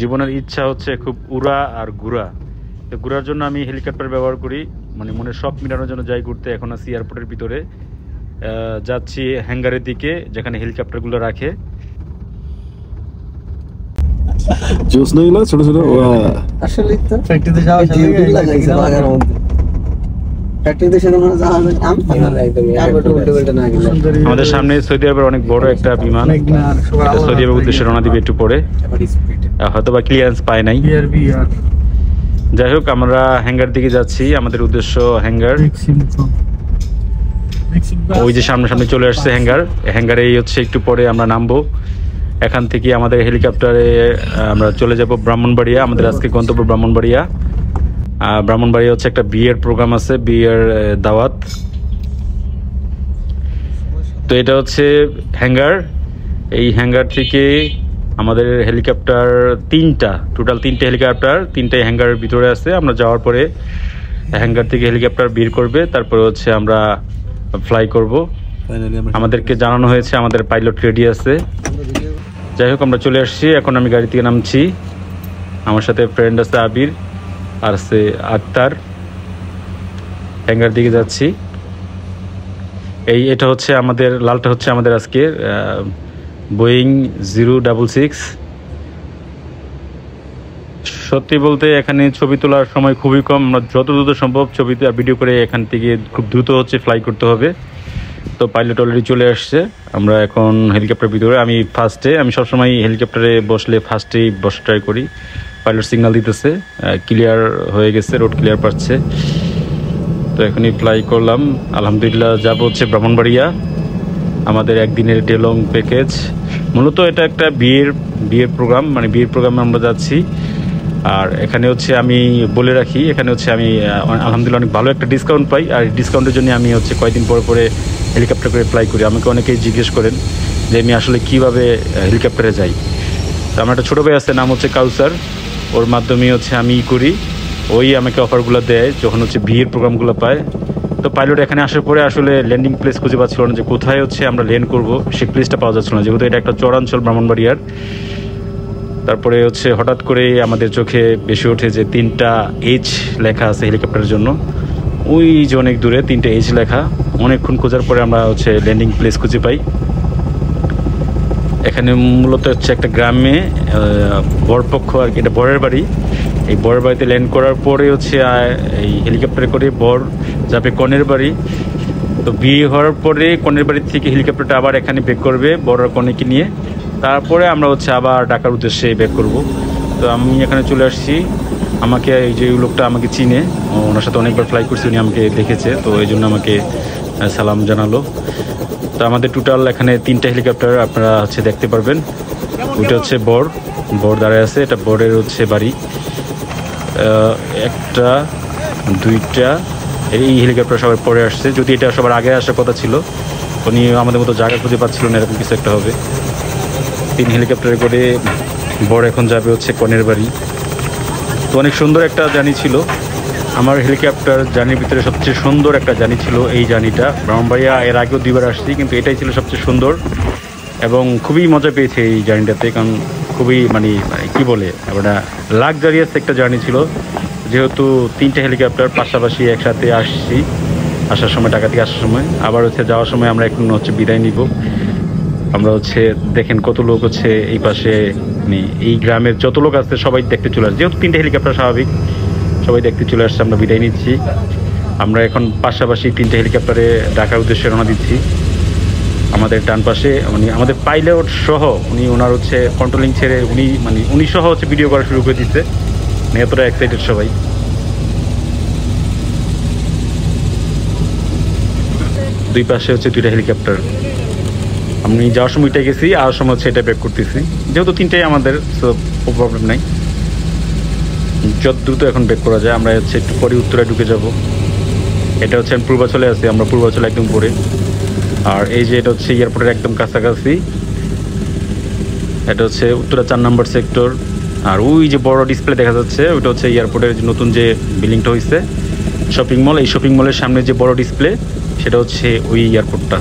জীবনের ইচ্ছা হচ্ছে খুব উড়া আর ঘুরা। তো ঘোরার জন্য আমি হেলিকপ্টার ব্যবহার করি, মানে মনের শখ মেটানোর জন্য যাই ঘুরতে। এখন আছি এয়ারপোর্টের ভিতরে, যাচ্ছি হ্যাঙ্গারের দিকে যেখানে হেলিকপ্টারগুলো রাখে। জোস না এগুলো ছোট ছোট আসলে তো ফ্যাক্টরিতে যাওয়া লাগাইছে লাগার মধ্যে ফ্যাক্টরিতে সেরকম যাওয়া আমাদের সামনে সৌদি আরবের অনেক বড় একটা বিমান, সৌদি আরবের উদ্দেশ্যে রওনা দিবে একটু পরে, হয়তো বা ক্লিয়ারেন্স পায় নাই। যাই হোক, আমরা হ্যাঙ্গার দিকে যাচ্ছি, আমাদের উদ্দেশ্য হ্যাঙ্গার। ওই যে সামনে সামনে চলে আসছে হ্যাঙ্গার। হ্যাঙ্গারে হচ্ছে একটু পরে আমরা নামবো। এখান থেকে আমাদের হেলিকপ্টারে আমরা চলে যাব ব্রাহ্মণবাড়িয়া। আমাদের আজকে গন্তব্য ব্রাহ্মণবাড়িয়া। ব্রাহ্মণবাড়িয়া হচ্ছে একটা বিয়ের প্রোগ্রাম আছে, বিয়ের দাওয়াত। তো এটা হচ্ছে হ্যাঙ্গার। এই হ্যাঙ্গার থেকে আমাদের হেলিকপ্টার টোটাল তিনটা হেলিকপ্টার, তিনটাই হ্যাঙ্গারের ভিতরে আছে। আমরা যাওয়ার পরে হ্যাঙ্গার থেকে হেলিকপ্টার বের করবে, তারপরে হচ্ছে আমরা ফ্লাই করব। আমাদেরকে জানানো হয়েছে আমাদের পাইলট রেডি আছে। যাই হোক, আমরা চলে আসছি। এখন আমি গাড়ি থেকে নামছি। আমার সাথে ফ্রেন্ড আছে আবির, আর আছে আক্তার। হ্যাঙ্গার দিকে যাচ্ছি। এটা হচ্ছে আমাদের লালটা হচ্ছে আমাদের আজকে বোয়িং 066। সত্যি বলতে এখানে ছবি তোলার সময় খুবই কম। আমরা যত দ্রুত সম্ভব ছবি ভিডিও করে এখান থেকে খুব দ্রুত হচ্ছে ফ্লাই করতে হবে। তো পাইলট অলরেডি চলে আসছে। আমরা এখন হেলিকপ্টার ভিতরে। আমি সবসময় হেলিকপ্টারে বসলে ফার্স্টেই বসে ট্রাই করি। পাইলট সিগন্যাল দিতেছে, ক্লিয়ার হয়ে গেছে, রোড ক্লিয়ার পাচ্ছে। তো এখনই ফ্লাই করলাম। আলহামদুলিল্লাহ যাব হচ্ছে ব্রাহ্মণবাড়িয়া, আমাদের একদিনের ডেলং প্যাকেজ। মূলত এটা একটা বিয়ের প্রোগ্রাম, মানে বিয়ের প্রোগ্রামে আমরা যাচ্ছি। আর এখানে হচ্ছে আমি বলে রাখি, এখানে হচ্ছে আমি আলহামদুলিল্লাহ অনেক ভালো একটা ডিসকাউন্ট পাই। আর ডিসকাউন্টের জন্য আমি হচ্ছে কয়েকদিন পরে পরে হেলিকপ্টার করে ফ্লাই করি। আমাকে অনেকেই জিজ্ঞেস করেন যে আমি আসলে কীভাবে হেলিকপ্টারে যাই। তো আমার একটা ছোটো ভাই আছে, নাম হচ্ছে কাউসার। ওর মাধ্যমে হচ্ছে আমি করি। ওই আমাকে অফারগুলো দেয় যখন হচ্ছে বিয়ের প্রোগ্রামগুলো পায়। তো পাইলট এখানে আসার পরে আসলে ল্যান্ডিং প্লেস খুঁজে পাচ্ছিল না, যে কোথায় হচ্ছে আমরা ল্যান্ড করব, সেই প্লেসটা পাওয়া যাচ্ছিল না, যেহেতু এটা একটা চরাঞ্চল ব্রাহ্মণবাড়িয়ার। তারপরে হচ্ছে হঠাৎ করে আমাদের চোখে বেশি ওঠে যে 3টা H লেখা আছে হেলিকপ্টারের জন্য। ওই যে অনেক দূরে 3টা H লেখা। অনেকক্ষণ খোঁজার পরে আমরা হচ্ছে ল্যান্ডিং প্লেস খুঁজে পাই। এখানে মূলত হচ্ছে একটা গ্রামে বরপক্ষ আর কি, এটা বরের বাড়ি। এই বরের বাড়িতে ল্যান্ড করার পরে হচ্ছে এই হেলিকপ্টারে করে বর যাবে কনের বাড়ি। তো বিয়ে হওয়ার পরে কনের বাড়ি থেকে হেলিকপ্টারটা আবার এখানে ব্যাক করবে বর আর কনেকে নিয়ে। তারপরে আমরা হচ্ছে আবার ঢাকার উদ্দেশ্যে ব্যাক করব। তো আমি এখানে চলে আসছি। আমাকে এই যে লোকটা আমাকে চিনে, ওনার সাথে অনেকবার ফ্লাই করছি, উনি আমাকে দেখেছে, তো এই জন্য আমাকে সালাম জানালো। তো আমাদের টোটাল এখানে 3টা হেলিকপ্টার আপনারা হচ্ছে দেখতে পারবেন। ওইটা হচ্ছে বর দাঁড়ায় আছে, এটা বরের হচ্ছে বাড়ি। 1টা 2টা এই হেলিকপ্টার সবার পরে আসছে, যদি এটা সবার আগে আসার কথা ছিল। উনি আমাদের মতো জায়গা খুঁজে পাচ্ছিল না, এরকম কিছু একটা হবে। 3 হেলিকপ্টারে করে বর এখন যাবে হচ্ছে কনের বাড়ি। তো অনেক সুন্দর একটা জার্নি ছিল। আমার হেলিকপ্টার জার্নির ভিতরে সবচেয়ে সুন্দর একটা জার্নি ছিল এই জার্নিটা। ব্রাহ্মণবাড়িয়া এর আগেও 2বার আসছি, কিন্তু এটাই ছিল সবচেয়ে সুন্দর এবং খুবই মজা পেয়েছে এই জার্নিটাতে। কারণ খুবই মানে কী বলে, একটা লাক্সারিয়াস একটা জার্নি ছিল। যেহেতু 3টা হেলিকপ্টার পাশাপাশি একসাথে আসছি, আসার সময় ঢাকা থেকে আসার সময়, আবার হচ্ছে যাওয়ার সময় আমরা এখন হচ্ছে বিদায় নিব। আমরা হচ্ছে দেখেন কত লোক হচ্ছে এই পাশে, মানে এই গ্রামের যত লোক আছে সবাই দেখতে চলে আসছে। যেহেতু 3টা হেলিকপ্টার স্বাভাবিক, সবাই দেখতে চলে আসছে। আমরা বিদায় নিচ্ছি। আমরা এখন পাশাপাশি 3টা হেলিকপ্টারে ঢাকার উদ্দেশ্যে রওনা দিচ্ছি। আমাদের ডান পাশে মানে আমাদের পাইলট সহ ওনার হচ্ছে কন্ট্রোলিং ছেড়ে উনি সহ হচ্ছে ভিডিও করা শুরু করে দিচ্ছে। এতটা এক্সাইটেড সবাই। দুই পাশে হচ্ছে 2টা হেলিকপ্টার। আমি যাওয়ার সময় এটাই গেছি, আর সময় হচ্ছে এটা ব্যাক করতেছি। যেহেতু 3টাই আমাদের, সো প্রবলেম নাই, যত দ্রুত এখন ব্যাক করা যায়। আমরা হচ্ছে একটু পরে উত্তরায় ঢুকে যাব। এটা হচ্ছে আমি পূর্বাচলে আছি, আমরা পূর্বাচলে একদম পরে। আর এই যে এটা হচ্ছে এয়ারপোর্টের একদম কাছাকাছি। এটা হচ্ছে উত্তরা 4 নম্বর সেক্টর। আর ওই যে বড় ডিসপ্লে দেখা যাচ্ছে, ওইটা হচ্ছে এয়ারপোর্টের যে নতুন যে বিল্ডিংটা হয়েছে শপিং মল, এই শপিং মলের সামনে যে বড় ডিসপ্লে, সেটা হচ্ছে ওই এয়ারপোর্টটা।